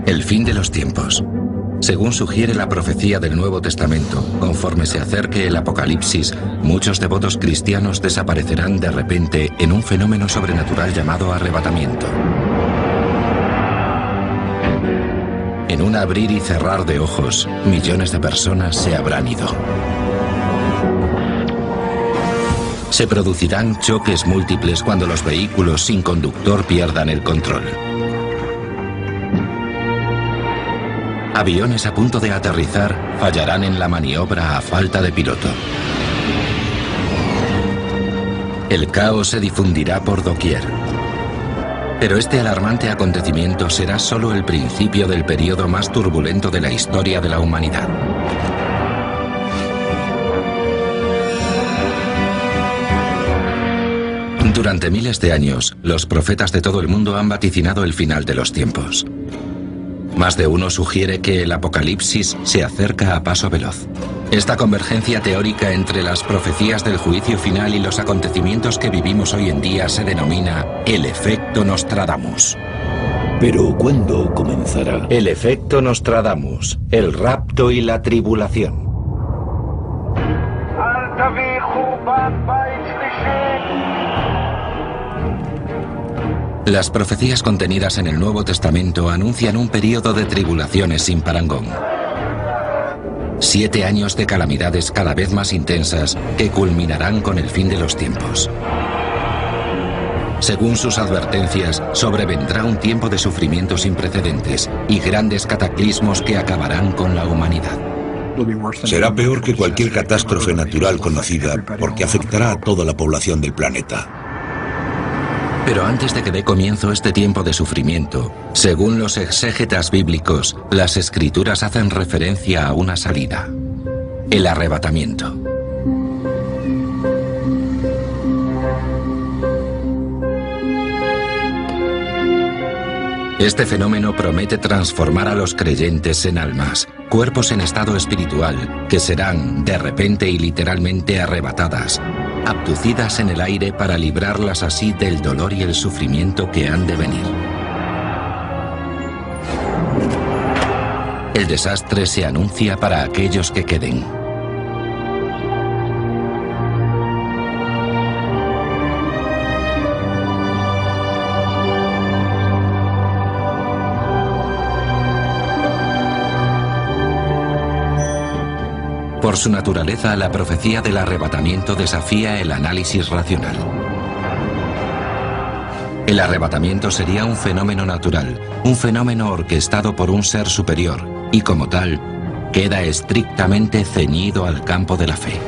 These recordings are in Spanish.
El fin de los tiempos. Según sugiere la profecía del Nuevo Testamento, conforme se acerque el Apocalipsis, muchos devotos cristianos desaparecerán de repente en un fenómeno sobrenatural llamado arrebatamiento. En un abrir y cerrar de ojos, millones de personas se habrán ido. Se producirán choques múltiples cuando los vehículos sin conductor pierdan el control. Aviones a punto de aterrizar fallarán en la maniobra a falta de piloto. El caos se difundirá por doquier. Pero este alarmante acontecimiento será solo el principio del periodo más turbulento de la historia de la humanidad. Durante miles de años, los profetas de todo el mundo han vaticinado el final de los tiempos. Más de uno sugiere que el Apocalipsis se acerca a paso veloz. Esta convergencia teórica entre las profecías del juicio final y los acontecimientos que vivimos hoy en día se denomina el efecto Nostradamus. ¿Pero cuándo comenzará? El efecto Nostradamus, el rapto y la tribulación. Las profecías contenidas en el Nuevo Testamento anuncian un período de tribulaciones sin parangón. 7 años de calamidades cada vez más intensas que culminarán con el fin de los tiempos. Según sus advertencias, sobrevendrá un tiempo de sufrimiento sin precedentes y grandes cataclismos que acabarán con la humanidad. Será peor que cualquier catástrofe natural conocida porque afectará a toda la población del planeta. Pero antes de que dé comienzo este tiempo de sufrimiento, según los exégetas bíblicos, las escrituras hacen referencia a una salida: el arrebatamiento. Este fenómeno promete transformar a los creyentes en almas, cuerpos en estado espiritual, que serán, de repente y literalmente arrebatadas, abducidas en el aire para librarlas así del dolor y el sufrimiento que han de venir. El desastre se anuncia para aquellos que queden. Por su naturaleza, la profecía del arrebatamiento desafía el análisis racional. El arrebatamiento sería un fenómeno natural, un fenómeno orquestado por un ser superior, y como tal, queda estrictamente ceñido al campo de la fe.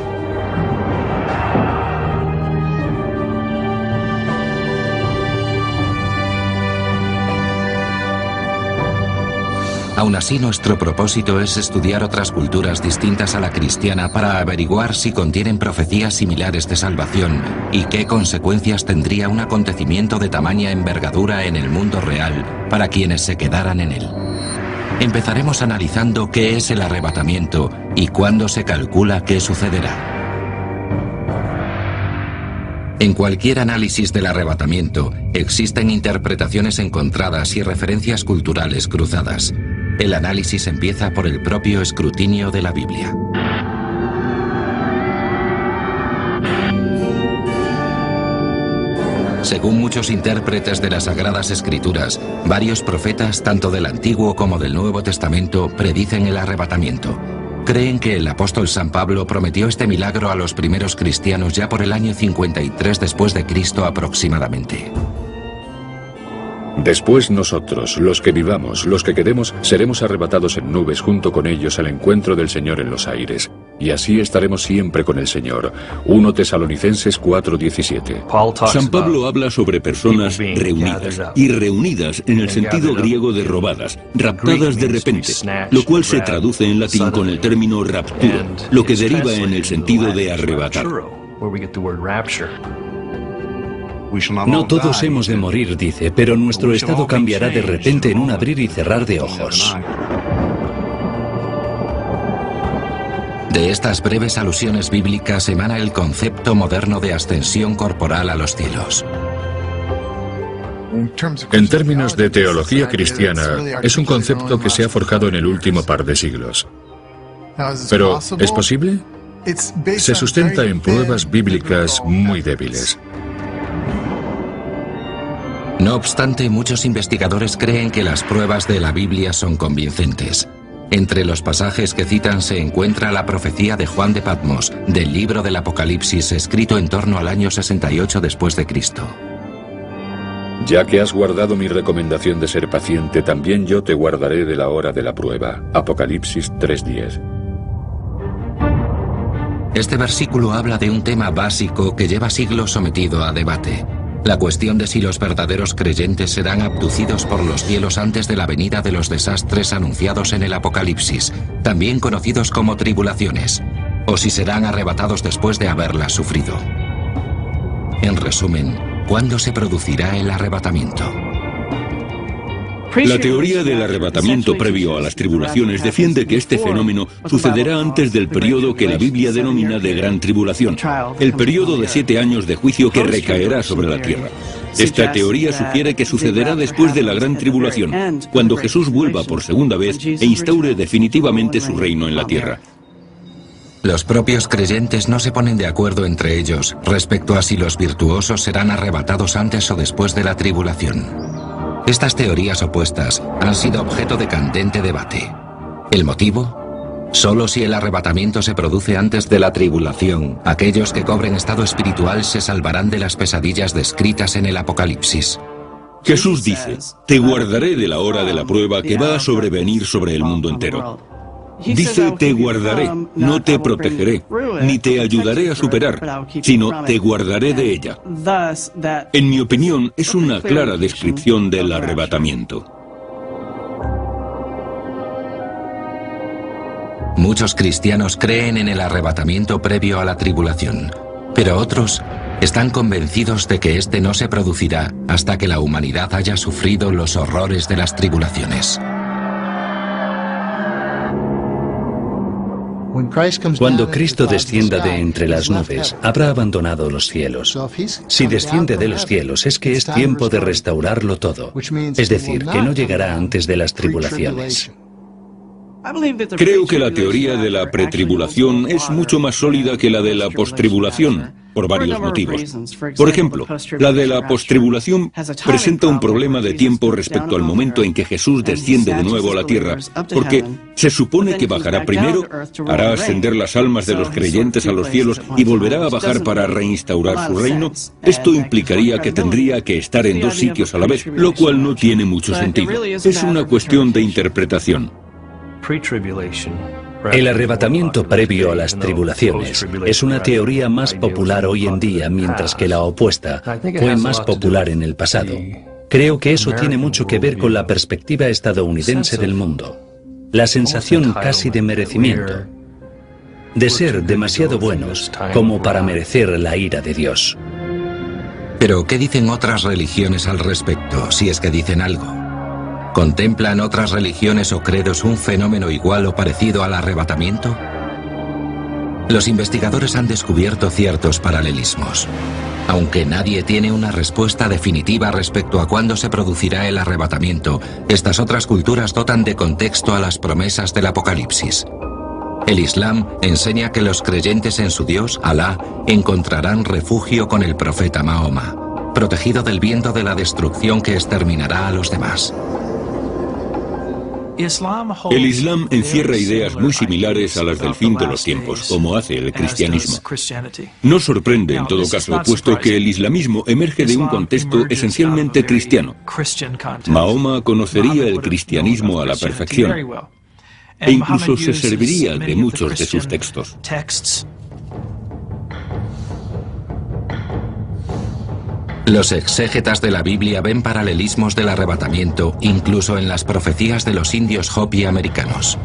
Aún así, nuestro propósito es estudiar otras culturas distintas a la cristiana para averiguar si contienen profecías similares de salvación y qué consecuencias tendría un acontecimiento de tamaña envergadura en el mundo real para quienes se quedaran en él. Empezaremos analizando qué es el arrebatamiento y cuándo se calcula que sucederá. En cualquier análisis del arrebatamiento existen interpretaciones encontradas y referencias culturales cruzadas. El análisis empieza por el propio escrutinio de la Biblia. Según muchos intérpretes de las Sagradas Escrituras, varios profetas, tanto del Antiguo como del Nuevo Testamento, predicen el arrebatamiento. Creen que el apóstol San Pablo prometió este milagro a los primeros cristianos ya por el año 53 después de Cristo aproximadamente. Después nosotros, los que vivamos, los que quedemos, seremos arrebatados en nubes junto con ellos al encuentro del Señor en los aires. Y así estaremos siempre con el Señor. 1 Tesalonicenses 4:17. San Pablo habla sobre personas reunidas, y reunidas en el sentido griego de robadas, raptadas de repente, lo cual se traduce en latín con el término rapturo, lo que deriva en el sentido de arrebatar. No todos hemos de morir, dice, pero nuestro estado cambiará de repente en un abrir y cerrar de ojos. De estas breves alusiones bíblicas emana el concepto moderno de ascensión corporal a los cielos. En términos de teología cristiana, es un concepto que se ha forjado en el último par de siglos. Pero, ¿es posible? Se sustenta en pruebas bíblicas muy débiles. No obstante, muchos investigadores creen que las pruebas de la Biblia son convincentes. Entre los pasajes que citan se encuentra la profecía de Juan de Patmos, del libro del Apocalipsis, escrito en torno al año 68 después de Cristo. Ya que has guardado mi recomendación de ser paciente, también yo te guardaré de la hora de la prueba. Apocalipsis 3:10. Este versículo habla de un tema básico que lleva siglos sometido a debate. La cuestión de si los verdaderos creyentes serán abducidos por los cielos antes de la venida de los desastres anunciados en el Apocalipsis, también conocidos como tribulaciones, o si serán arrebatados después de haberlas sufrido. En resumen, ¿cuándo se producirá el arrebatamiento? La teoría del arrebatamiento previo a las tribulaciones defiende que este fenómeno sucederá antes del periodo que la Biblia denomina de gran tribulación, el periodo de 7 años de juicio que recaerá sobre la tierra. Esta teoría sugiere que sucederá después de la gran tribulación, cuando Jesús vuelva por segunda vez e instaure definitivamente su reino en la tierra. Los propios creyentes no se ponen de acuerdo entre ellos respecto a si los virtuosos serán arrebatados antes o después de la tribulación. Estas teorías opuestas han sido objeto de candente debate. ¿El motivo? Solo si el arrebatamiento se produce antes de la tribulación, aquellos que cobren estado espiritual se salvarán de las pesadillas descritas en el Apocalipsis. Jesús dice, te guardaré de la hora de la prueba que va a sobrevenir sobre el mundo entero. Dice, te guardaré, no te protegeré, ni te ayudaré a superar, sino te guardaré de ella. En mi opinión, es una clara descripción del arrebatamiento. Muchos cristianos creen en el arrebatamiento previo a la tribulación, pero otros están convencidos de que este no se producirá hasta que la humanidad haya sufrido los horrores de las tribulaciones. Cuando Cristo descienda de entre las nubes, habrá abandonado los cielos. Si desciende de los cielos, es que es tiempo de restaurarlo todo. Es decir, que no llegará antes de las tribulaciones. Creo que la teoría de la pretribulación es mucho más sólida que la de la postribulación, por varios motivos. Por ejemplo, la de la postribulación presenta un problema de tiempo respecto al momento en que Jesús desciende de nuevo a la tierra, porque se supone que bajará primero, hará ascender las almas de los creyentes a los cielos y volverá a bajar para reinstaurar su reino. Esto implicaría que tendría que estar en 2 sitios a la vez, lo cual no tiene mucho sentido. Es una cuestión de interpretación. El arrebatamiento previo a las tribulaciones es una teoría más popular hoy en día, mientras que la opuesta fue más popular en el pasado. Creo que eso tiene mucho que ver con la perspectiva estadounidense del mundo. La sensación casi de merecimiento, de ser demasiado buenos como para merecer la ira de Dios. Pero, ¿qué dicen otras religiones al respecto, si es que dicen algo? ¿Contemplan otras religiones o credos un fenómeno igual o parecido al arrebatamiento? Los investigadores han descubierto ciertos paralelismos. Aunque nadie tiene una respuesta definitiva respecto a cuándo se producirá el arrebatamiento, estas otras culturas dotan de contexto a las promesas del Apocalipsis. El Islam enseña que los creyentes en su Dios, Alá, encontrarán refugio con el profeta Mahoma, protegido del viento de la destrucción que exterminará a los demás. El Islam encierra ideas muy similares a las del fin de los tiempos, como hace el cristianismo. No sorprende, en todo caso, puesto que el islamismo emerge de un contexto esencialmente cristiano. Mahoma conocería el cristianismo a la perfección, e incluso se serviría de muchos de sus textos. Los exégetas de la Biblia ven paralelismos del arrebatamiento incluso en las profecías de los indios Hopi americanos.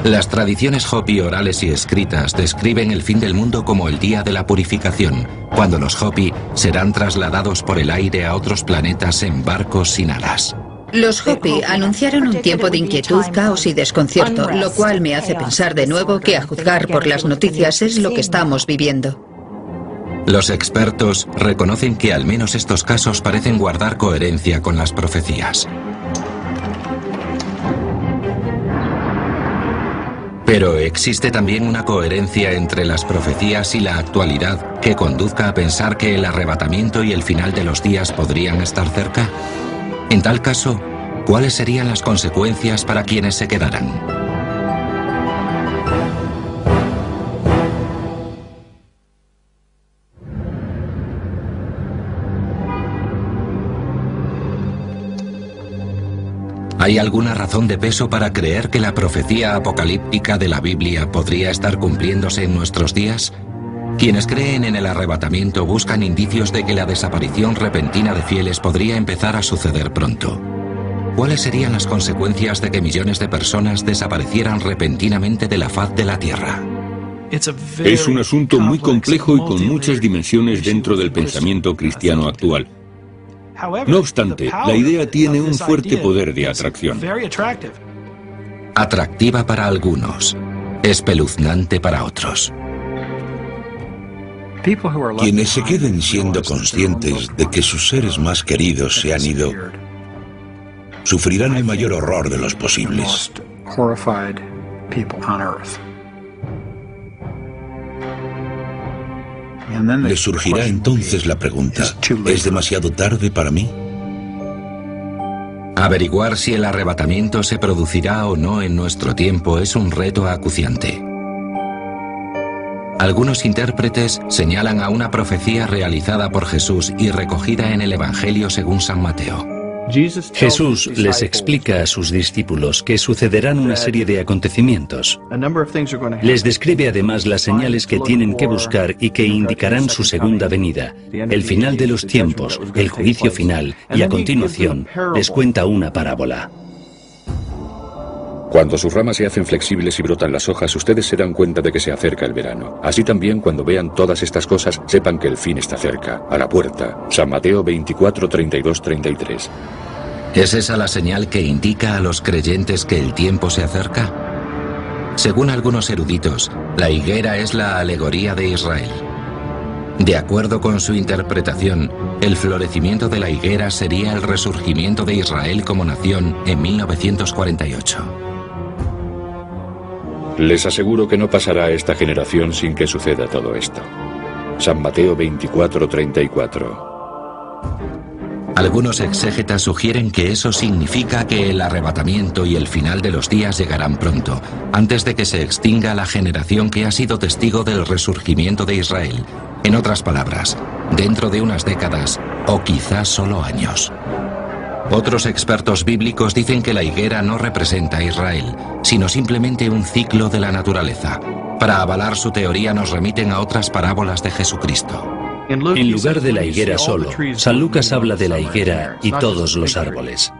Las tradiciones Hopi orales y escritas describen el fin del mundo como el día de la purificación, cuando los Hopi serán trasladados por el aire a otros planetas en barcos sin alas. Los Hopi anunciaron un tiempo de inquietud, caos y desconcierto, lo cual me hace pensar de nuevo que, a juzgar por las noticias, es lo que estamos viviendo. Los expertos reconocen que al menos estos casos parecen guardar coherencia con las profecías. Pero ¿existe también una coherencia entre las profecías y la actualidad que conduzca a pensar que el arrebatamiento y el final de los días podrían estar cerca? En tal caso, ¿cuáles serían las consecuencias para quienes se quedaran? ¿Hay alguna razón de peso para creer que la profecía apocalíptica de la Biblia podría estar cumpliéndose en nuestros días? Quienes creen en el arrebatamiento buscan indicios de que la desaparición repentina de fieles podría empezar a suceder pronto. ¿Cuáles serían las consecuencias de que millones de personas desaparecieran repentinamente de la faz de la Tierra? Es un asunto muy complejo y con muchas dimensiones dentro del pensamiento cristiano actual. No obstante, la idea tiene un fuerte poder de atracción. Atractiva para algunos, espeluznante para otros. Quienes se queden siendo conscientes de que sus seres más queridos se han ido, sufrirán el mayor horror de los posibles. Les surgirá entonces la pregunta, ¿es demasiado tarde para mí? Averiguar si el arrebatamiento se producirá o no en nuestro tiempo es un reto acuciante. Algunos intérpretes señalan a una profecía realizada por Jesús y recogida en el Evangelio según San Mateo. Jesús les explica a sus discípulos que sucederán una serie de acontecimientos. Les describe además las señales que tienen que buscar y que indicarán su segunda venida, el final de los tiempos, el juicio final, y a continuación les cuenta una parábola. Cuando sus ramas se hacen flexibles y brotan las hojas, ustedes se dan cuenta de que se acerca el verano. Así también, cuando vean todas estas cosas, sepan que el fin está cerca, a la puerta. San Mateo 24, 32, 33. ¿Es esa la señal que indica a los creyentes que el tiempo se acerca? Según algunos eruditos, la higuera es la alegoría de Israel. De acuerdo con su interpretación, el florecimiento de la higuera sería el resurgimiento de Israel como nación en 1948. Les aseguro que no pasará esta generación sin que suceda todo esto. San Mateo 24, 34. Algunos exégetas sugieren que eso significa que el arrebatamiento y el final de los días llegarán pronto, antes de que se extinga la generación que ha sido testigo del resurgimiento de Israel. En otras palabras, dentro de unas décadas o quizás solo años. Otros expertos bíblicos dicen que la higuera no representa a Israel, sino simplemente un ciclo de la naturaleza. Para avalar su teoría nos remiten a otras parábolas de Jesucristo. En lugar de la higuera solo, San Lucas habla de la higuera y todos los árboles.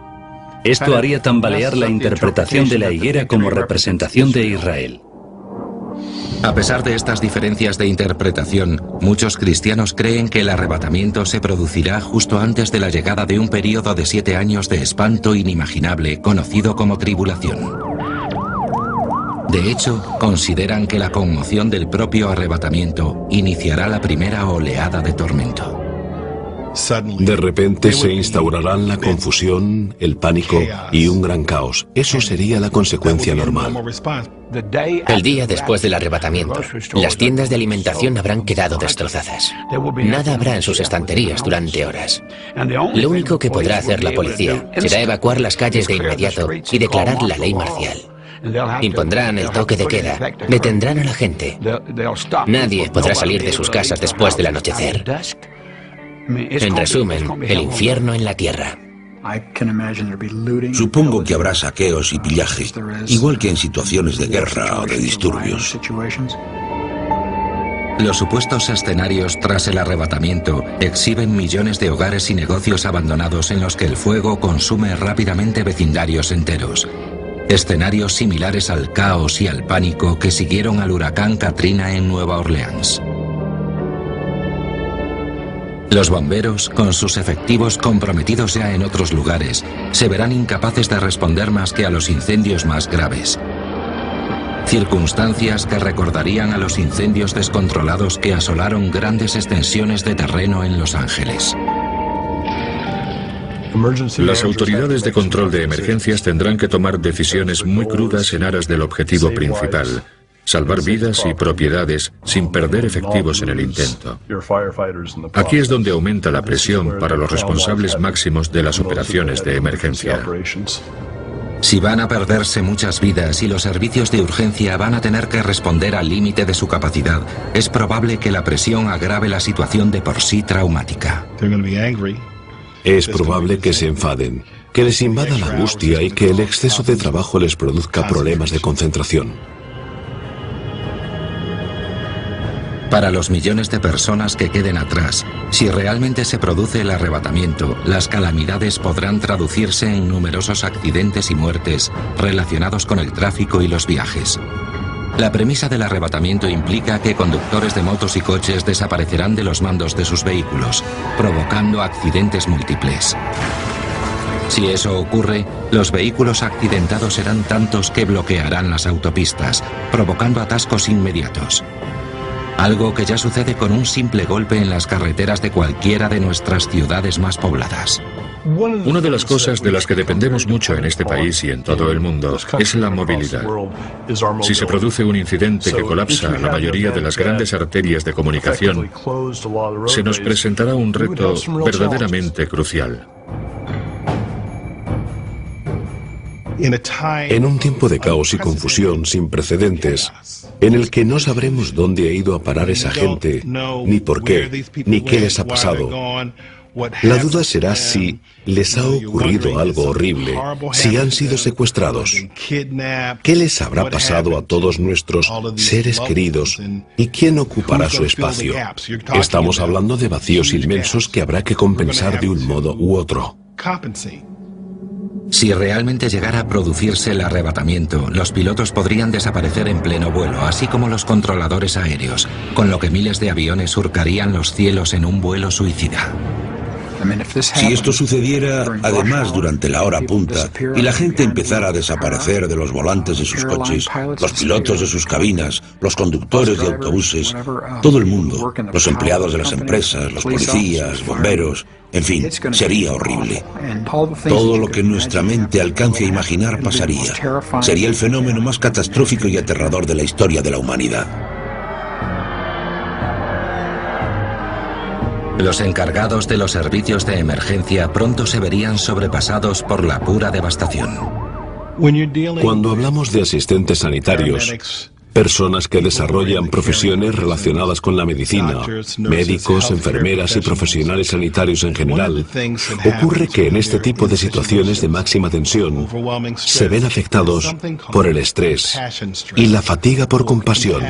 Esto haría tambalear la interpretación de la higuera como representación de Israel. A pesar de estas diferencias de interpretación, muchos cristianos creen que el arrebatamiento se producirá justo antes de la llegada de un período de 7 años de espanto inimaginable conocido como tribulación. De hecho, consideran que la conmoción del propio arrebatamiento iniciará la primera oleada de tormento. De repente se instaurarán la confusión, el pánico y un gran caos. Eso sería la consecuencia normal. El día después del arrebatamiento, las tiendas de alimentación habrán quedado destrozadas. Nada habrá en sus estanterías durante horas. Lo único que podrá hacer la policía será evacuar las calles de inmediato y declarar la ley marcial. Impondrán el toque de queda, detendrán a la gente. Nadie podrá salir de sus casas después del anochecer. En resumen, el infierno en la tierra. Supongo que habrá saqueos y pillaje, igual que en situaciones de guerra o de disturbios. Los supuestos escenarios tras el arrebatamiento exhiben millones de hogares y negocios abandonados en los que el fuego consume rápidamente vecindarios enteros. Escenarios similares al caos y al pánico que siguieron al huracán Katrina en Nueva Orleans. Los bomberos, con sus efectivos comprometidos ya en otros lugares, se verán incapaces de responder más que a los incendios más graves. Circunstancias que recordarían a los incendios descontrolados que asolaron grandes extensiones de terreno en Los Ángeles. Las autoridades de control de emergencias tendrán que tomar decisiones muy crudas en aras del objetivo principal: salvar vidas y propiedades sin perder efectivos en el intento. Aquí es donde aumenta la presión para los responsables máximos de las operaciones de emergencia. Si van a perderse muchas vidas y los servicios de urgencia van a tener que responder al límite de su capacidad, es probable que la presión agrave la situación de por sí traumática. Es probable que se enfaden, que les invada la angustia y que el exceso de trabajo les produzca problemas de concentración. Para los millones de personas que queden atrás, si realmente se produce el arrebatamiento, las calamidades podrán traducirse en numerosos accidentes y muertes relacionados con el tráfico y los viajes. La premisa del arrebatamiento implica que conductores de motos y coches desaparecerán de los mandos de sus vehículos, provocando accidentes múltiples. Si eso ocurre, los vehículos accidentados serán tantos que bloquearán las autopistas, provocando atascos inmediatos. Algo que ya sucede con un simple golpe en las carreteras de cualquiera de nuestras ciudades más pobladas. Una de las cosas de las que dependemos mucho en este país y en todo el mundo es la movilidad. Si se produce un incidente que colapsa la mayoría de las grandes arterias de comunicación, se nos presentará un reto verdaderamente crucial. En un tiempo de caos y confusión sin precedentes, en el que no sabremos dónde ha ido a parar esa gente, ni por qué, ni qué les ha pasado, la duda será si les ha ocurrido algo horrible, si han sido secuestrados. ¿Qué les habrá pasado a todos nuestros seres queridos y quién ocupará su espacio? Estamos hablando de vacíos inmensos que habrá que compensar de un modo u otro. Si realmente llegara a producirse el arrebatamiento, los pilotos podrían desaparecer en pleno vuelo, así como los controladores aéreos, con lo que miles de aviones surcarían los cielos en un vuelo suicida. Si esto sucediera, además, durante la hora punta, y la gente empezara a desaparecer de los volantes de sus coches, los pilotos de sus cabinas, los conductores de autobuses, todo el mundo, los empleados de las empresas, los policías, bomberos, en fin, sería horrible. Todo lo que nuestra mente alcance a imaginar pasaría. Sería el fenómeno más catastrófico y aterrador de la historia de la humanidad. Los encargados de los servicios de emergencia pronto se verían sobrepasados por la pura devastación. Cuando hablamos de asistentes sanitarios, personas que desarrollan profesiones relacionadas con la medicina, médicos, enfermeras y profesionales sanitarios en general, ocurre que en este tipo de situaciones de máxima tensión se ven afectados por el estrés y la fatiga por compasión.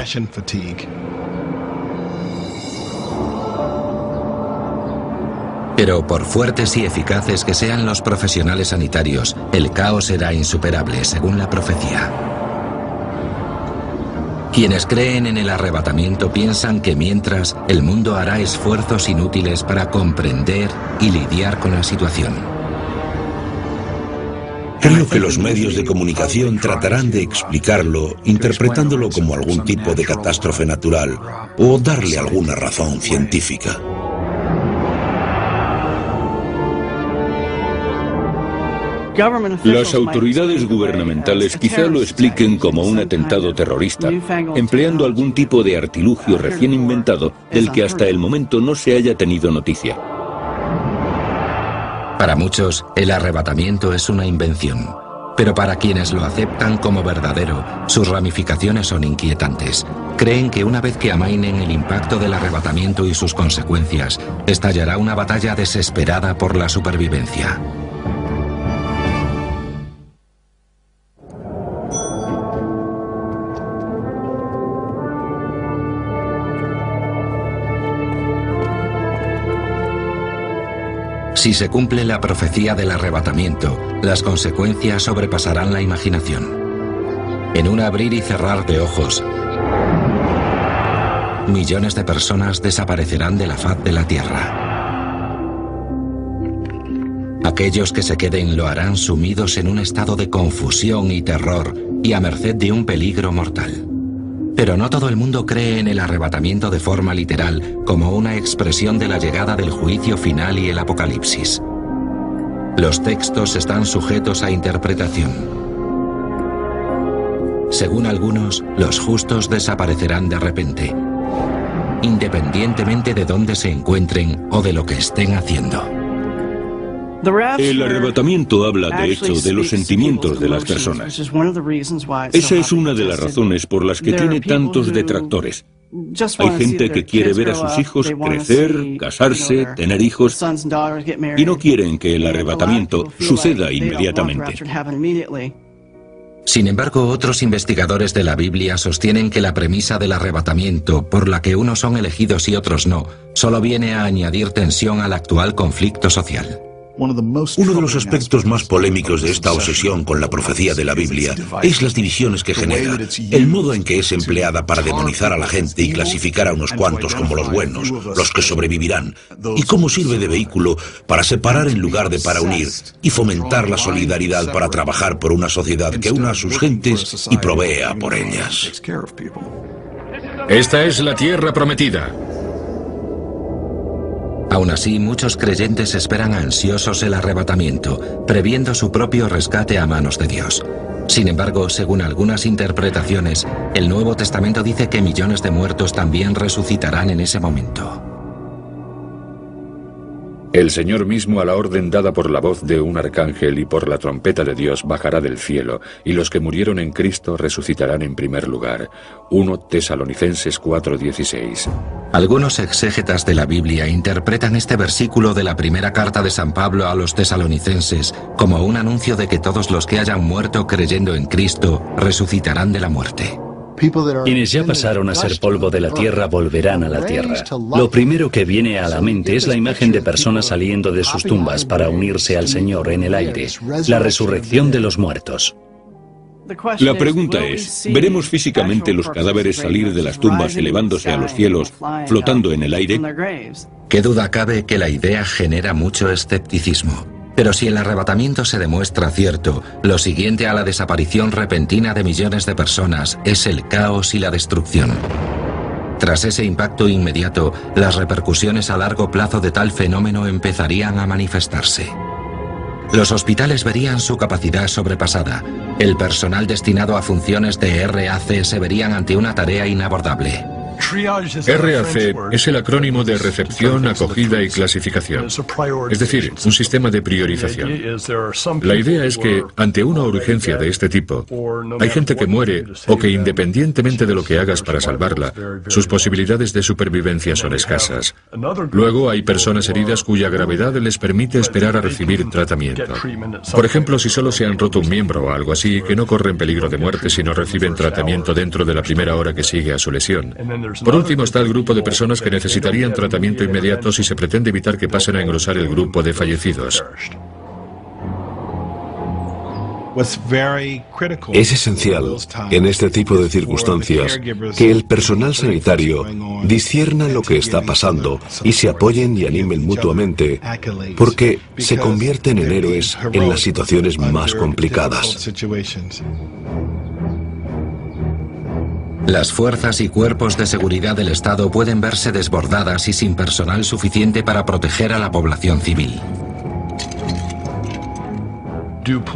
Pero por fuertes y eficaces que sean los profesionales sanitarios, el caos será insuperable, según la profecía. Quienes creen en el arrebatamiento piensan que mientras, el mundo hará esfuerzos inútiles para comprender y lidiar con la situación. Creo que los medios de comunicación tratarán de explicarlo, interpretándolo como algún tipo de catástrofe natural o darle alguna razón científica. Las autoridades gubernamentales quizá lo expliquen como un atentado terrorista, empleando algún tipo de artilugio recién inventado del que hasta el momento no se haya tenido noticia. Para muchos, el arrebatamiento es una invención, pero para quienes lo aceptan como verdadero, sus ramificaciones son inquietantes. Creen que una vez que amainen el impacto del arrebatamiento y sus consecuencias, estallará una batalla desesperada por la supervivencia. Si se cumple la profecía del arrebatamiento, las consecuencias sobrepasarán la imaginación. En un abrir y cerrar de ojos, millones de personas desaparecerán de la faz de la Tierra. Aquellos que se queden lo harán sumidos en un estado de confusión y terror y a merced de un peligro mortal. Pero no todo el mundo cree en el arrebatamiento de forma literal como una expresión de la llegada del juicio final y el apocalipsis. Los textos están sujetos a interpretación. Según algunos, los justos desaparecerán de repente, independientemente de dónde se encuentren o de lo que estén haciendo. El arrebatamiento habla, de hecho, de los sentimientos de las personas. Esa es una de las razones por las que tiene tantos detractores. Hay gente que quiere ver a sus hijos crecer, casarse, tener hijos, y no quieren que el arrebatamiento suceda inmediatamente. Sin embargo, otros investigadores de la Biblia sostienen que la premisa del arrebatamiento, por la que unos son elegidos y otros no, solo viene a añadir tensión al actual conflicto social. Uno de los aspectos más polémicos de esta obsesión con la profecía de la Biblia es las divisiones que genera, el modo en que es empleada para demonizar a la gente y clasificar a unos cuantos como los buenos, los que sobrevivirán, y cómo sirve de vehículo para separar en lugar de para unir, y fomentar la solidaridad para trabajar por una sociedad que una a sus gentes y provea por ellas. Esta es la tierra prometida. Aún así, muchos creyentes esperan ansiosos el arrebatamiento, previendo su propio rescate a manos de Dios. Sin embargo, según algunas interpretaciones, el Nuevo Testamento dice que millones de muertos también resucitarán en ese momento. El Señor mismo, a la orden dada por la voz de un arcángel y por la trompeta de Dios, bajará del cielo, y los que murieron en Cristo resucitarán en primer lugar. 1 Tesalonicenses 4:16. Algunos exégetas de la Biblia interpretan este versículo de la primera carta de San Pablo a los tesalonicenses como un anuncio de que todos los que hayan muerto creyendo en Cristo resucitarán de la muerte. Quienes ya pasaron a ser polvo de la tierra volverán a la tierra. Lo primero que viene a la mente es la imagen de personas saliendo de sus tumbas para unirse al Señor en el aire, la resurrección de los muertos. La pregunta es, ¿veremos físicamente los cadáveres salir de las tumbas elevándose a los cielos, flotando en el aire? Qué duda cabe que la idea genera mucho escepticismo. Pero si el arrebatamiento se demuestra cierto, lo siguiente a la desaparición repentina de millones de personas es el caos y la destrucción. Tras ese impacto inmediato, las repercusiones a largo plazo de tal fenómeno empezarían a manifestarse. Los hospitales verían su capacidad sobrepasada. El personal destinado a funciones de RAC se verían ante una tarea inabordable. RAC es el acrónimo de recepción, acogida y clasificación. Es decir, un sistema de priorización. La idea es que, ante una urgencia de este tipo, hay gente que muere o que, independientemente de lo que hagas para salvarla, sus posibilidades de supervivencia son escasas. Luego hay personas heridas cuya gravedad les permite esperar a recibir tratamiento. Por ejemplo, si solo se han roto un miembro o algo así, que no corren peligro de muerte si no reciben tratamiento dentro de la primera hora que sigue a su lesión. Por último está el grupo de personas que necesitarían tratamiento inmediato si se pretende evitar que pasen a engrosar el grupo de fallecidos. Es esencial, en este tipo de circunstancias, que el personal sanitario discierna lo que está pasando y se apoyen y animen mutuamente, porque se convierten en héroes en las situaciones más complicadas. Las fuerzas y cuerpos de seguridad del Estado pueden verse desbordadas y sin personal suficiente para proteger a la población civil.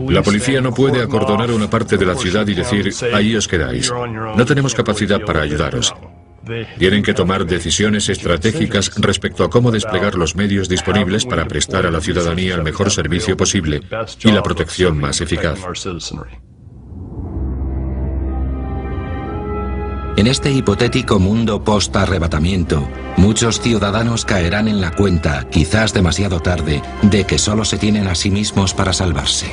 La policía no puede acordonar una parte de la ciudad y decir, ahí os quedáis. No tenemos capacidad para ayudaros. Tienen que tomar decisiones estratégicas respecto a cómo desplegar los medios disponibles para prestar a la ciudadanía el mejor servicio posible y la protección más eficaz. En este hipotético mundo post-arrebatamiento, muchos ciudadanos caerán en la cuenta, quizás demasiado tarde, de que solo se tienen a sí mismos para salvarse.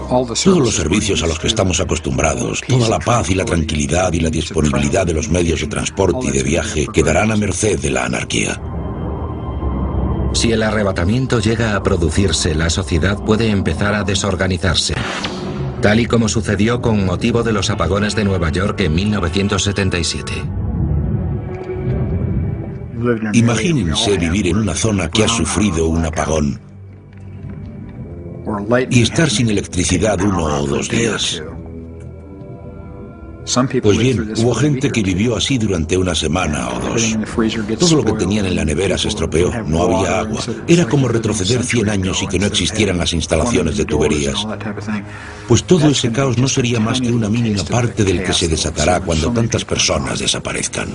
Todos los servicios a los que estamos acostumbrados, toda la paz y la tranquilidad y la disponibilidad de los medios de transporte y de viaje quedarán a merced de la anarquía. Si el arrebatamiento llega a producirse, la sociedad puede empezar a desorganizarse. Tal y como sucedió con motivo de los apagones de Nueva York en 1977. Imagínense vivir en una zona que ha sufrido un apagón y estar sin electricidad 1 o 2 días. Pues bien, hubo gente que vivió así durante una semana o 2. Todo lo que tenían en la nevera se estropeó, no había agua. Era como retroceder 100 años y que no existieran las instalaciones de tuberías. Pues todo ese caos no sería más que una mínima parte del que se desatará cuando tantas personas desaparezcan.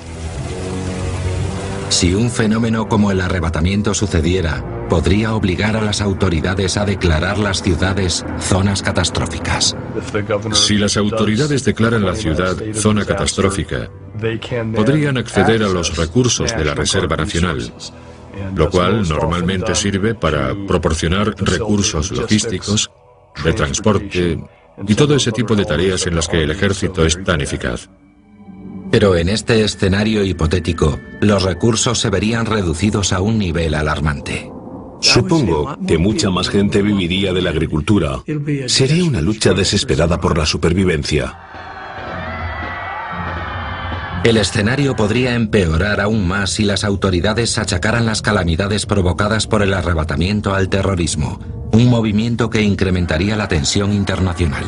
Si un fenómeno como el arrebatamiento sucediera, podría obligar a las autoridades a declarar las ciudades zonas catastróficas. Si las autoridades declaran la ciudad zona catastrófica, podrían acceder a los recursos de la Reserva Nacional, lo cual normalmente sirve para proporcionar recursos logísticos, de transporte y todo ese tipo de tareas en las que el ejército es tan eficaz. Pero en este escenario hipotético, los recursos se verían reducidos a un nivel alarmante. Supongo que mucha más gente viviría de la agricultura. Sería una lucha desesperada por la supervivencia. El escenario podría empeorar aún más si las autoridades achacaran las calamidades provocadas por el arrebatamiento al terrorismo, un movimiento que incrementaría la tensión internacional.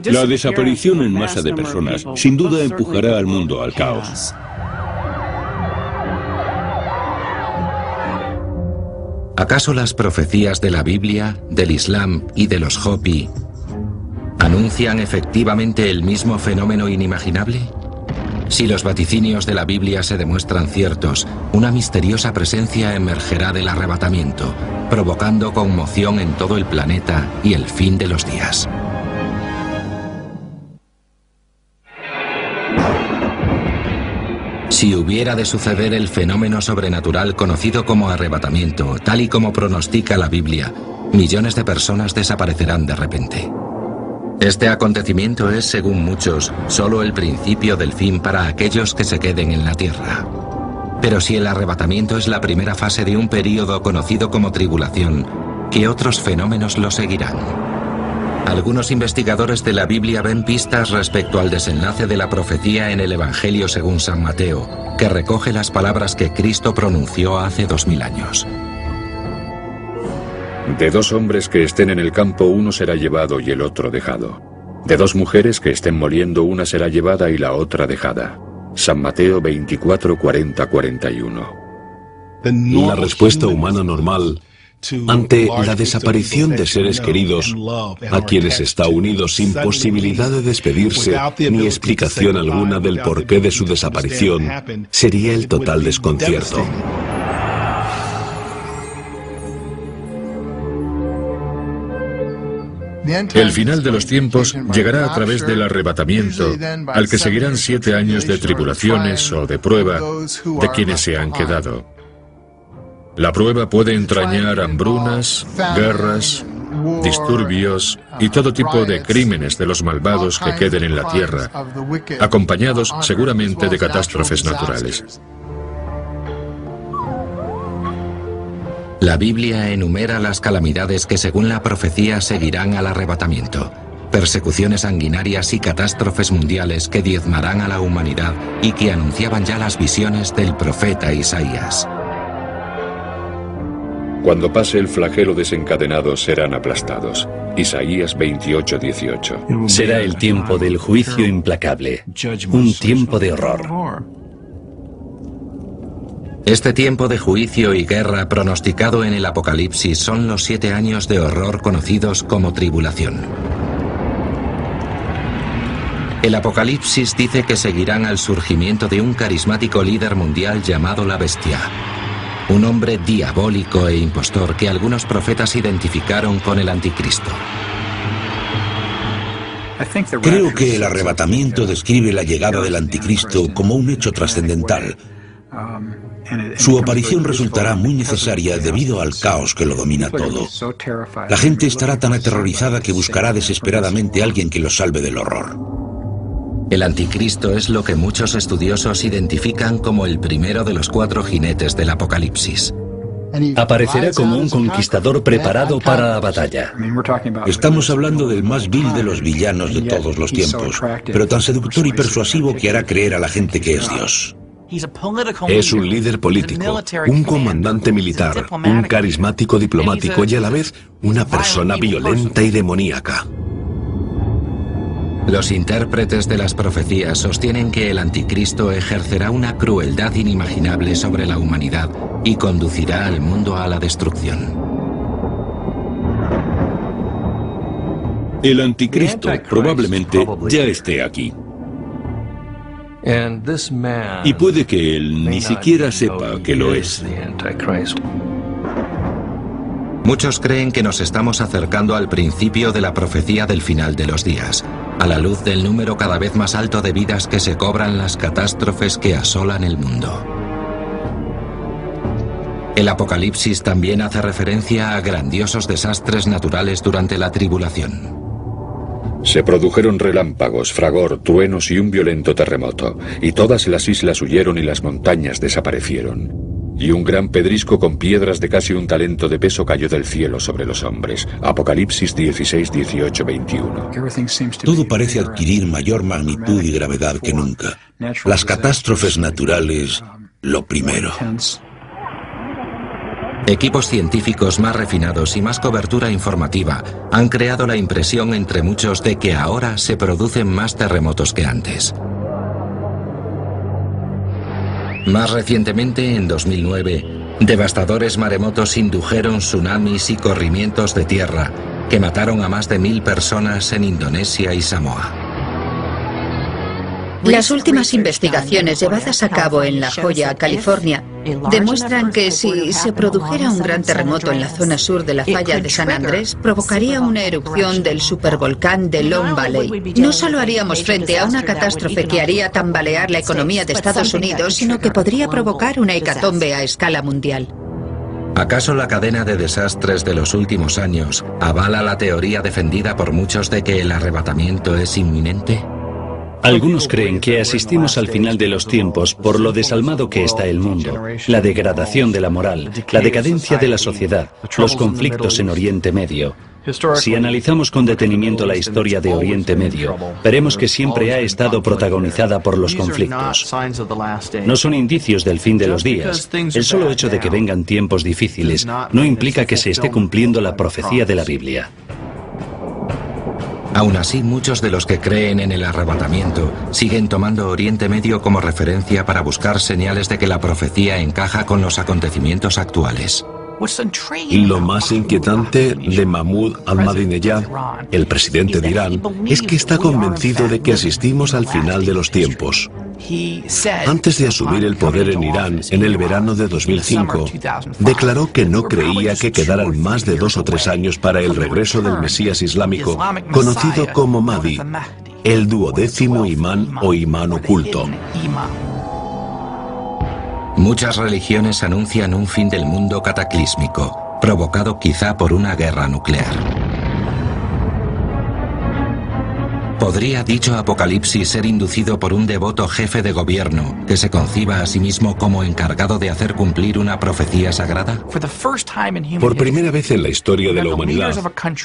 La desaparición en masa de personas sin duda empujará al mundo al caos. ¿Acaso las profecías de la Biblia, del Islam y de los Hopi anuncian efectivamente el mismo fenómeno inimaginable? Si los vaticinios de la Biblia se demuestran ciertos, una misteriosa presencia emergerá del arrebatamiento, provocando conmoción en todo el planeta y el fin de los días. Si hubiera de suceder el fenómeno sobrenatural conocido como arrebatamiento, tal y como pronostica la Biblia, millones de personas desaparecerán de repente. Este acontecimiento es, según muchos, solo el principio del fin para aquellos que se queden en la tierra. Pero si el arrebatamiento es la primera fase de un período conocido como tribulación, ¿qué otros fenómenos lo seguirán? Algunos investigadores de la Biblia ven pistas respecto al desenlace de la profecía en el Evangelio según San Mateo, que recoge las palabras que Cristo pronunció hace 2000 años. De 2 hombres que estén en el campo, uno será llevado y el otro dejado. De 2 mujeres que estén moliendo, una será llevada y la otra dejada. San Mateo 24, 40, 41. La respuesta humana normal ante la desaparición de seres queridos, a quienes está unido sin posibilidad de despedirse ni explicación alguna del porqué de su desaparición, sería el total desconcierto. El final de los tiempos llegará a través del arrebatamiento, al que seguirán 7 años de tribulaciones o de prueba de quienes se han quedado. La prueba puede entrañar hambrunas, guerras, disturbios y todo tipo de crímenes de los malvados que queden en la tierra, acompañados seguramente de catástrofes naturales. La Biblia enumera las calamidades que según la profecía seguirán al arrebatamiento, persecuciones sanguinarias y catástrofes mundiales que diezmarán a la humanidad y que anunciaban ya las visiones del profeta Isaías. Cuando pase el flagelo desencadenado serán aplastados. Isaías 28, 18. Será el tiempo del juicio implacable, un tiempo de horror. Este tiempo de juicio y guerra pronosticado en el Apocalipsis son los 7 años de horror conocidos como tribulación. El Apocalipsis dice que seguirán al surgimiento de un carismático líder mundial llamado la Bestia, un hombre diabólico e impostor que algunos profetas identificaron con el Anticristo. Creo que el arrebatamiento describe la llegada del Anticristo como un hecho trascendental. Su aparición resultará muy necesaria debido al caos que lo domina todo. La gente estará tan aterrorizada que buscará desesperadamente a alguien que los salve del horror. El Anticristo es lo que muchos estudiosos identifican como el primero de los 4 jinetes del Apocalipsis. Aparecerá como un conquistador preparado para la batalla. Estamos hablando del más vil de los villanos de todos los tiempos, pero tan seductor y persuasivo que hará creer a la gente que es Dios. Es un líder político, un comandante militar, un carismático diplomático y a la vez una persona violenta y demoníaca. Los intérpretes de las profecías sostienen que el anticristo ejercerá una crueldad inimaginable sobre la humanidad y conducirá al mundo a la destrucción. El anticristo probablemente ya esté aquí. Y puede que él ni siquiera sepa que lo es. Muchos creen que nos estamos acercando al principio de la profecía del final de los días, a la luz del número cada vez más alto de vidas que se cobran las catástrofes que asolan el mundo. El Apocalipsis también hace referencia a grandiosos desastres naturales durante la tribulación. Se produjeron relámpagos, fragor, truenos y un violento terremoto, y todas las islas huyeron y las montañas desaparecieron. Y un gran pedrisco con piedras de casi un talento de peso cayó del cielo sobre los hombres. Apocalipsis 16, 18, 21. Todo parece adquirir mayor magnitud y gravedad que nunca. Las catástrofes naturales, lo primero. Equipos científicos más refinados y más cobertura informativa han creado la impresión entre muchos de que ahora se producen más terremotos que antes. Más recientemente, en 2009, devastadores maremotos indujeron tsunamis y corrimientos de tierra que mataron a más de 1000 personas en Indonesia y Samoa. Las últimas investigaciones llevadas a cabo en La Joya, California, demuestran que si se produjera un gran terremoto en la zona sur de la falla de San Andrés, provocaría una erupción del supervolcán de Long Valley. No solo haríamos frente a una catástrofe que haría tambalear la economía de Estados Unidos, sino que podría provocar una hecatombe a escala mundial. ¿Acaso la cadena de desastres de los últimos años avala la teoría defendida por muchos de que el arrebatamiento es inminente? Algunos creen que asistimos al final de los tiempos por lo desalmado que está el mundo, la degradación de la moral, la decadencia de la sociedad, los conflictos en Oriente Medio. Si analizamos con detenimiento la historia de Oriente Medio, veremos que siempre ha estado protagonizada por los conflictos. No son indicios del fin de los días. El solo hecho de que vengan tiempos difíciles no implica que se esté cumpliendo la profecía de la Biblia. Aún así, muchos de los que creen en el arrebatamiento siguen tomando Oriente Medio como referencia para buscar señales de que la profecía encaja con los acontecimientos actuales. Lo más inquietante de Mahmoud Ahmadinejad, el presidente de Irán, es que está convencido de que asistimos al final de los tiempos. Antes de asumir el poder en Irán en el verano de 2005, declaró que no creía que quedaran más de 2 o 3 años para el regreso del Mesías islámico, conocido como Mahdi, el 12º imán o imán oculto. Muchas religiones anuncian un fin del mundo cataclísmico, provocado quizá por una guerra nuclear. ¿Podría dicho apocalipsis ser inducido por un devoto jefe de gobierno que se conciba a sí mismo como encargado de hacer cumplir una profecía sagrada? Por primera vez en la historia de la humanidad,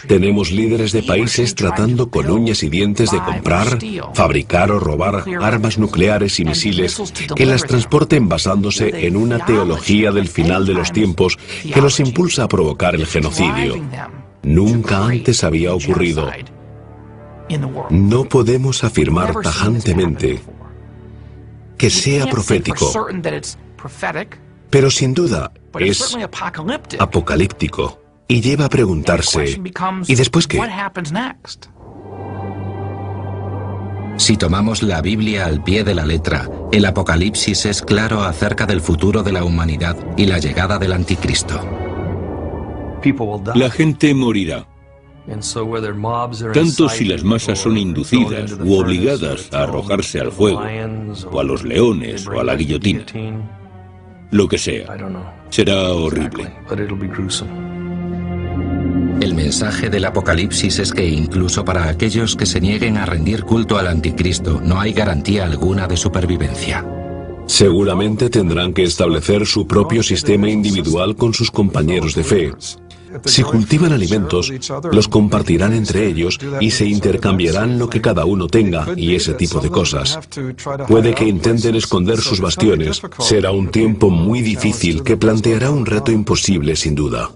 tenemos líderes de países tratando con uñas y dientes de comprar, fabricar o robar armas nucleares y misiles que las transporten basándose en una teología del final de los tiempos que los impulsa a provocar el genocidio. Nunca antes había ocurrido. No podemos afirmar tajantemente que sea profético, pero sin duda es apocalíptico y lleva a preguntarse, ¿y después qué? Si tomamos la Biblia al pie de la letra, el Apocalipsis es claro acerca del futuro de la humanidad y la llegada del anticristo. La gente morirá. Tanto si las masas son inducidas u obligadas a arrojarse al fuego, o a los leones, o a la guillotina. Lo que sea. Será horrible. El mensaje del Apocalipsis es que incluso para aquellos que se nieguen a rendir culto al anticristo, no hay garantía alguna de supervivencia. Seguramente tendrán que establecer su propio sistema individual con sus compañeros de fe. Si cultivan alimentos, los compartirán entre ellos y se intercambiarán lo que cada uno tenga y ese tipo de cosas. Puede que intenten esconder sus bastiones. Será un tiempo muy difícil que planteará un reto imposible sin duda.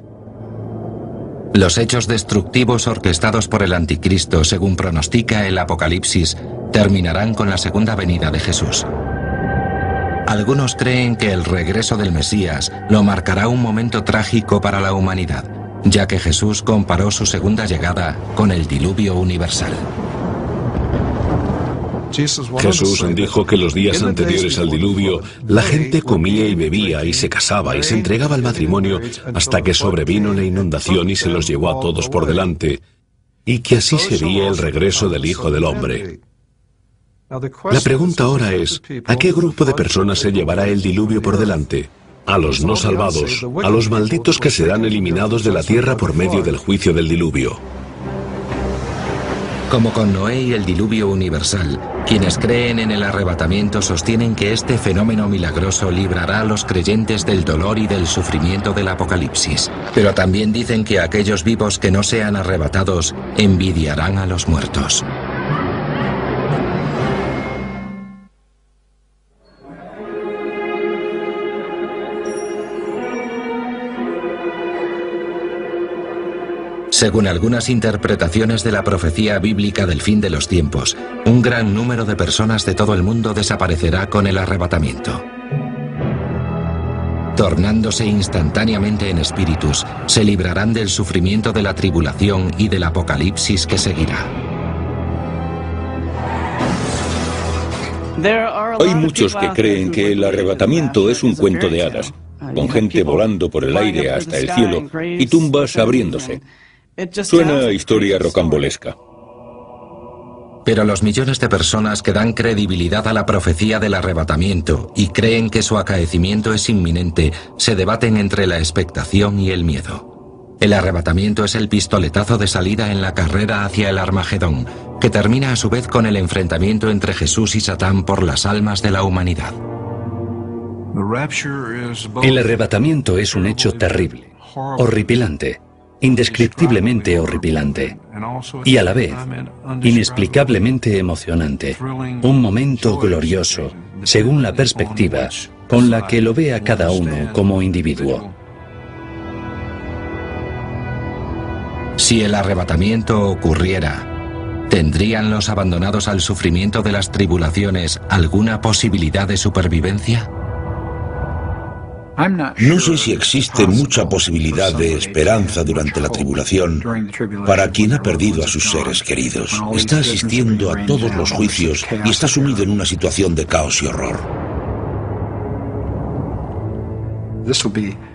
Los hechos destructivos orquestados por el anticristo, según pronostica el Apocalipsis, terminarán con la segunda venida de Jesús. Algunos creen que el regreso del Mesías lo marcará un momento trágico para la humanidad, ya que Jesús comparó su segunda llegada con el diluvio universal. Jesús dijo que los días anteriores al diluvio, la gente comía y bebía y se casaba y se entregaba al matrimonio hasta que sobrevino la inundación y se los llevó a todos por delante, y que así sería el regreso del Hijo del Hombre. La pregunta ahora es, ¿a qué grupo de personas se llevará el diluvio por delante? A los no salvados, a los malditos que serán eliminados de la tierra por medio del juicio del diluvio. Como con Noé y el diluvio universal, quienes creen en el arrebatamiento sostienen que este fenómeno milagroso librará a los creyentes del dolor y del sufrimiento del Apocalipsis. Pero también dicen que aquellos vivos que no sean arrebatados envidiarán a los muertos. Según algunas interpretaciones de la profecía bíblica del fin de los tiempos, un gran número de personas de todo el mundo desaparecerá con el arrebatamiento. Tornándose instantáneamente en espíritus, se librarán del sufrimiento de la tribulación y del apocalipsis que seguirá. Hay muchos que creen que el arrebatamiento es un cuento de hadas, con gente volando por el aire hasta el cielo y tumbas abriéndose. Suena a historia rocambolesca. Pero los millones de personas que dan credibilidad a la profecía del arrebatamiento y creen que su acaecimiento es inminente, se debaten entre la expectación y el miedo. El arrebatamiento es el pistoletazo de salida en la carrera hacia el Armagedón, que termina a su vez con el enfrentamiento entre Jesús y Satán por las almas de la humanidad. El arrebatamiento es un hecho terrible, horripilante, indescriptiblemente horripilante y a la vez inexplicablemente emocionante, un momento glorioso según la perspectiva con la que lo vea cada uno como individuo. Si el arrebatamiento ocurriera, ¿tendrían los abandonados al sufrimiento de las tribulaciones alguna posibilidad de supervivencia? No sé si existe mucha posibilidad de esperanza durante la tribulación para quien ha perdido a sus seres queridos. Está asistiendo a todos los juicios y está sumido en una situación de caos y horror.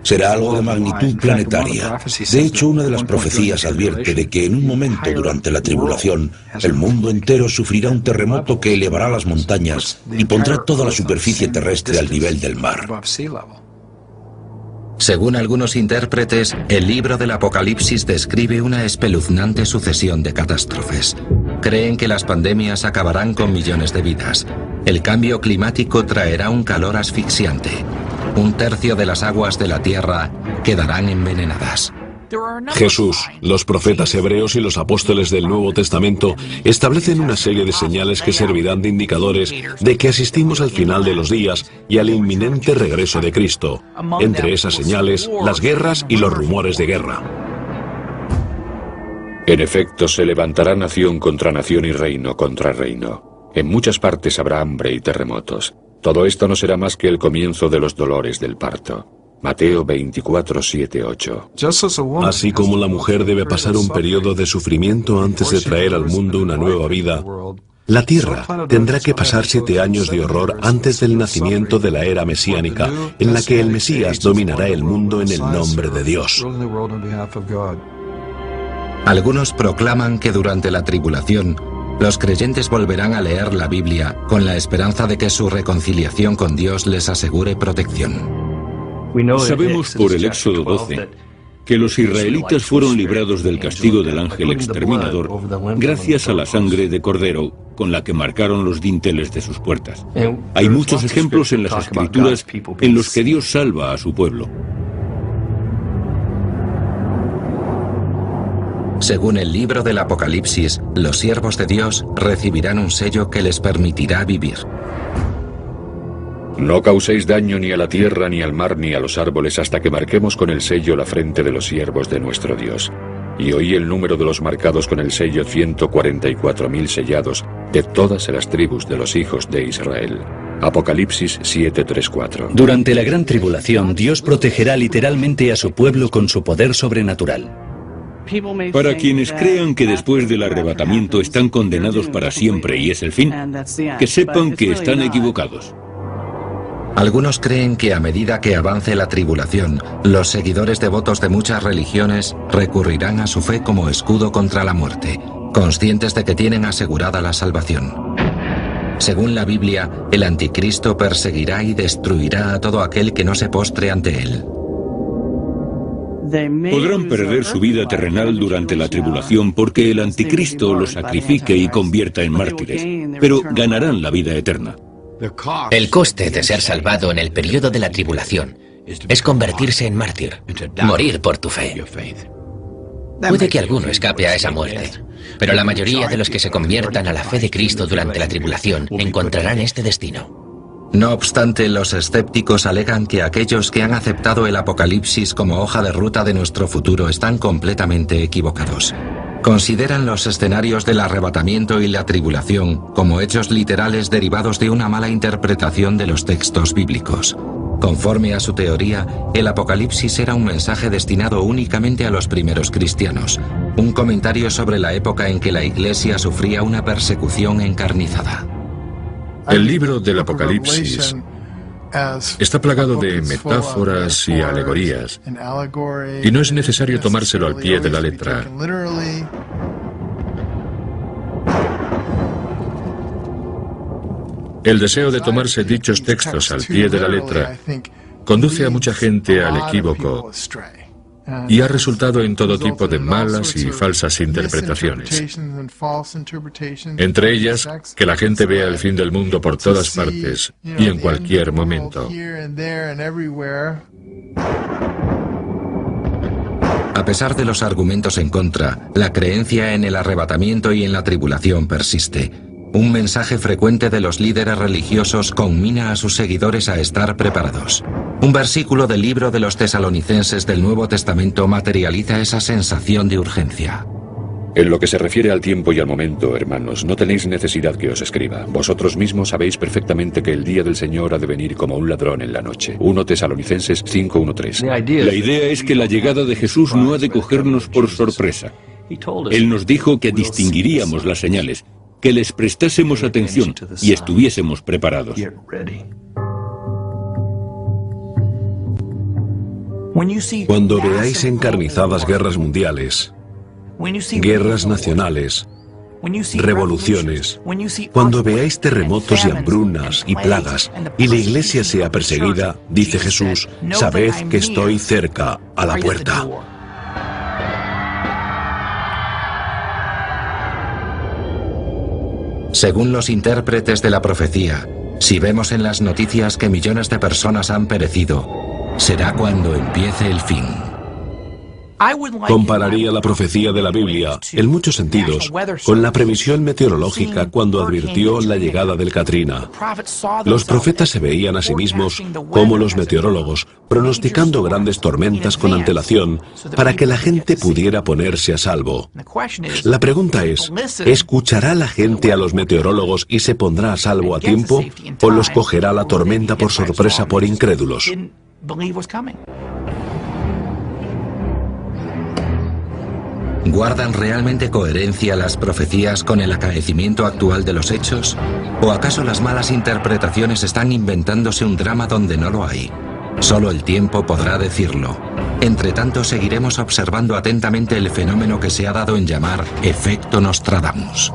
Será algo de magnitud planetaria. De hecho, una de las profecías advierte de que en un momento durante la tribulación, el mundo entero sufrirá un terremoto que elevará las montañas y pondrá toda la superficie terrestre al nivel del mar. Según algunos intérpretes, el libro del Apocalipsis describe una espeluznante sucesión de catástrofes. Creen que las pandemias acabarán con millones de vidas. El cambio climático traerá un calor asfixiante. Un tercio de las aguas de la tierra quedarán envenenadas. Jesús, los profetas hebreos y los apóstoles del Nuevo Testamento establecen una serie de señales que servirán de indicadores de que asistimos al final de los días y al inminente regreso de Cristo. Entre esas señales, las guerras y los rumores de guerra. En efecto, se levantará nación contra nación y reino contra reino. En muchas partes habrá hambre y terremotos. Todo esto no será más que el comienzo de los dolores del parto. Mateo 24, 7, 8. Así como la mujer debe pasar un periodo de sufrimiento antes de traer al mundo una nueva vida, la tierra tendrá que pasar 7 años de horror antes del nacimiento de la era mesiánica, en la que el Mesías dominará el mundo en el nombre de Dios. Algunos proclaman que durante la tribulación, los creyentes volverán a leer la Biblia con la esperanza de que su reconciliación con Dios les asegure protección. Sabemos por el Éxodo 12 que los israelitas fueron librados del castigo del ángel exterminador gracias a la sangre de cordero con la que marcaron los dinteles de sus puertas. Hay muchos ejemplos en las Escrituras en los que Dios salva a su pueblo. Según el libro del Apocalipsis, los siervos de Dios recibirán un sello que les permitirá vivir. No causéis daño ni a la tierra, ni al mar, ni a los árboles, hasta que marquemos con el sello la frente de los siervos de nuestro Dios. Y oí el número de los marcados con el sello: 144.000 sellados, de todas las tribus de los hijos de Israel. Apocalipsis 7:3-4. Durante la gran tribulación, Dios protegerá literalmente a su pueblo con su poder sobrenatural. Para quienes crean que después del arrebatamiento están condenados para siempre y es el fin, que sepan que están equivocados. Algunos creen que a medida que avance la tribulación, los seguidores devotos de muchas religiones recurrirán a su fe como escudo contra la muerte, conscientes de que tienen asegurada la salvación. Según la Biblia, el anticristo perseguirá y destruirá a todo aquel que no se postre ante él. Podrán perder su vida terrenal durante la tribulación porque el anticristo los sacrifique y convierta en mártires, pero ganarán la vida eterna. El coste de ser salvado en el periodo de la tribulación es convertirse en mártir, morir por tu fe. Puede que alguno escape a esa muerte, pero la mayoría de los que se conviertan a la fe de Cristo durante la tribulación encontrarán este destino. No obstante, los escépticos alegan que aquellos que han aceptado el Apocalipsis como hoja de ruta de nuestro futuro están completamente equivocados. Consideran los escenarios del arrebatamiento y la tribulación como hechos literales derivados de una mala interpretación de los textos bíblicos. Conforme a su teoría, el Apocalipsis era un mensaje destinado únicamente a los primeros cristianos, un comentario sobre la época en que la Iglesia sufría una persecución encarnizada. El libro del Apocalipsis está plagado de metáforas y alegorías, y no es necesario tomárselo al pie de la letra. El deseo de tomarse dichos textos al pie de la letra conduce a mucha gente al equívoco y ha resultado en todo tipo de malas y falsas interpretaciones. Entre ellas, que la gente vea el fin del mundo por todas partes y en cualquier momento. A pesar de los argumentos en contra, la creencia en el arrebatamiento y en la tribulación persiste. Un mensaje frecuente de los líderes religiosos conmina a sus seguidores a estar preparados. Un versículo del libro de los Tesalonicenses del Nuevo Testamento materializa esa sensación de urgencia. En lo que se refiere al tiempo y al momento, hermanos, no tenéis necesidad que os escriba. Vosotros mismos sabéis perfectamente que el día del Señor ha de venir como un ladrón en la noche. 1 Tesalonicenses 5:1-3. La idea es que la llegada de Jesús no ha de cogernos por sorpresa. Él nos dijo que distinguiríamos las señales, que les prestásemos atención y estuviésemos preparados. Cuando veáis encarnizadas guerras mundiales, guerras nacionales, revoluciones, cuando veáis terremotos y hambrunas y plagas, y la iglesia sea perseguida, dice Jesús, sabed que estoy cerca, a la puerta. Según los intérpretes de la profecía, si vemos en las noticias que millones de personas han perecido, será cuando empiece el fin. Compararía la profecía de la Biblia, en muchos sentidos, con la previsión meteorológica cuando advirtió la llegada del Katrina. Los profetas se veían a sí mismos como los meteorólogos, pronosticando grandes tormentas con antelación para que la gente pudiera ponerse a salvo. La pregunta es, ¿escuchará la gente a los meteorólogos y se pondrá a salvo a tiempo, o los cogerá la tormenta por sorpresa por incrédulos? ¿Guardan realmente coherencia las profecías con el acaecimiento actual de los hechos? ¿O acaso las malas interpretaciones están inventándose un drama donde no lo hay? Solo el tiempo podrá decirlo. Entre tanto, seguiremos observando atentamente el fenómeno que se ha dado en llamar efecto Nostradamus.